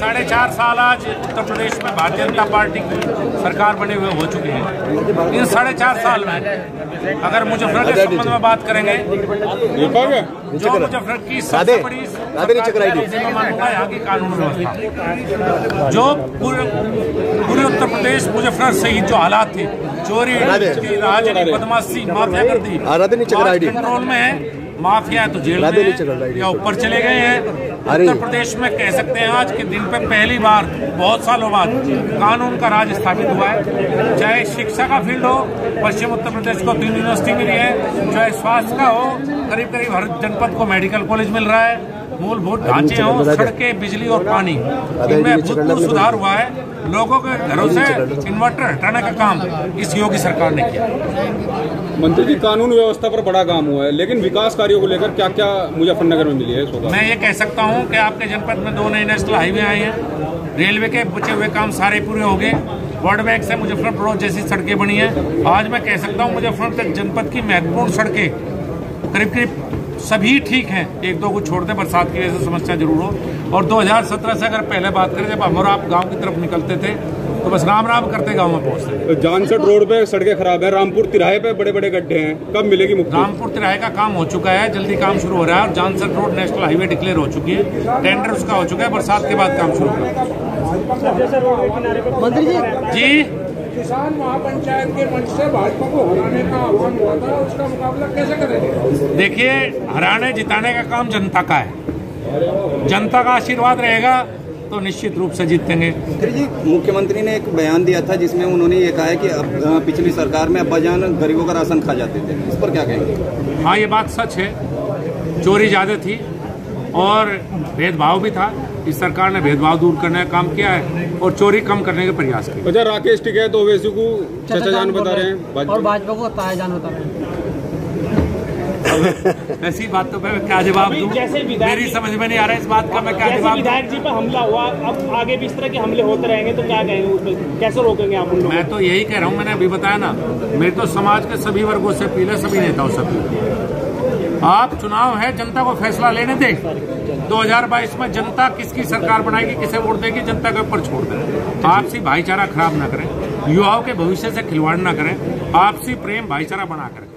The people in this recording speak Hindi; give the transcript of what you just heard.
4.5 साल आज उत्तर प्रदेश में भारतीय जनता पार्टी की सरकार बने हुए हो चुके हैं। इन 4.5 साल में अगर मुजफ्फर के संबंध में बात करेंगे, जो मुजफ्फर की सबसे बड़ी मैं मानूंगा यहाँ की कानून व्यवस्था, जो पूरे उत्तर प्रदेश मुजफ्फर सहित जो हालात थे, चोरी, राजनीति, बदमाशी, माफिया कर दी, कंट्रोल में है। माफिया तो जेल में या ऊपर चले गए हैं। उत्तर प्रदेश में कह सकते हैं आज के दिन पे पहली बार बहुत सालों बाद कानून का राज स्थापित हुआ है। चाहे शिक्षा का फील्ड हो, पश्चिम उत्तर प्रदेश को 3 यूनिवर्सिटी मिली है, चाहे स्वास्थ्य का हो, करीब करीब हर जनपद को मेडिकल कॉलेज मिल रहा है, मूलभूत ढांचे हो, सड़कें, बिजली और पानी, इनमें भूतपूर्व सुधार हुआ है। लोगों के घरों से इन्वर्टर हटाने का काम इस योगी सरकार ने किया। मंत्री जी, कानून व्यवस्था पर बड़ा काम हुआ है, लेकिन विकास कार्यों को लेकर क्या क्या मुजफ्फरनगर में मिली है? मैं ये कह सकता हूँ कि आपके जनपद में 2 नए नेशनल हाईवे आए हैं, रेलवे के बचे हुए काम सारे पूरे हो गए, वर्ल्ड बैंक से मुजफ्फरपुर रोड जैसी सड़कें बनी है। आज मैं कह सकता हूँ मुजफ्फरनगर जनपद की महत्वपूर्ण सड़कें करीब करीब सभी ठीक हैं, 1-2 को छोड़ दे, बरसात की वजह से समस्या जरूर हो। और 2017 से अगर पहले बात करें, जब हम और आप गांव की तरफ निकलते थे तो बस राम राम करते गांव में पहुंचते थे। जानसठ रोड पे सड़कें खराब है, रामपुर तिराहे पे बड़े बड़े गड्ढे हैं, कब मिलेगी मुक्ति? रामपुर तिराहे का काम हो चुका है, जल्दी काम शुरू हो रहा है, और Jansath road national highway declare हो चुकी है, टेंडर उसका हो चुका है, बरसात के बाद काम शुरू होगा। मंत्री जी, किसान महापंचायत के मंच से भाजपा को हराने का आह्वान हुआ था, उसका मुकाबला कैसे करेंगे? देखिए, हराने जिताने का काम जनता का है, जनता का आशीर्वाद रहेगा तो निश्चित रूप से जीतेंगे। जी, मुख्यमंत्री ने एक बयान दिया था जिसमें उन्होंने ये कहा है कि अब पिछली सरकार में अब्बाजान गरीबों का राशन खा जाते थे, इस पर क्या कहेंगे? हाँ, ये बात सच है, चोरी ज्यादा थी और भेदभाव भी था। इस सरकार ने भेदभाव दूर करने का काम किया है और चोरी कम करने के प्रयास किए। अच्छा, राकेश टिकैत ओवैसी को चाचा जान बता रहे हैं और भाजपा को ताया जान बता रहे हैं। ऐसी बात तो मैं क्या जवाब दूं? मेरी समझ में नहीं आ रहा है इस बात का, मैं क्या जवाब दूं? विधायक जी पर हमला हुआ, अब आगे भी इस तरह के हमले होते रहेंगे तो क्या कहेंगे, उसमें कैसे रोकेंगे आप उन लोगों? मैं तो यही कह रहा हूँ, मैंने अभी बताया ना, मेरी तो समाज के सभी वर्गों से अपील है, सभी नेताओं से अपील है, आप चुनाव है, जनता को फैसला लेने दें। 2022 में जनता किसकी सरकार बनाएगी, किसे वोट देगी, जनता के ऊपर छोड़ दें। आपसी भाईचारा खराब ना करें, युवाओं के भविष्य से खिलवाड़ ना करें, आपसी प्रेम भाईचारा बना करें।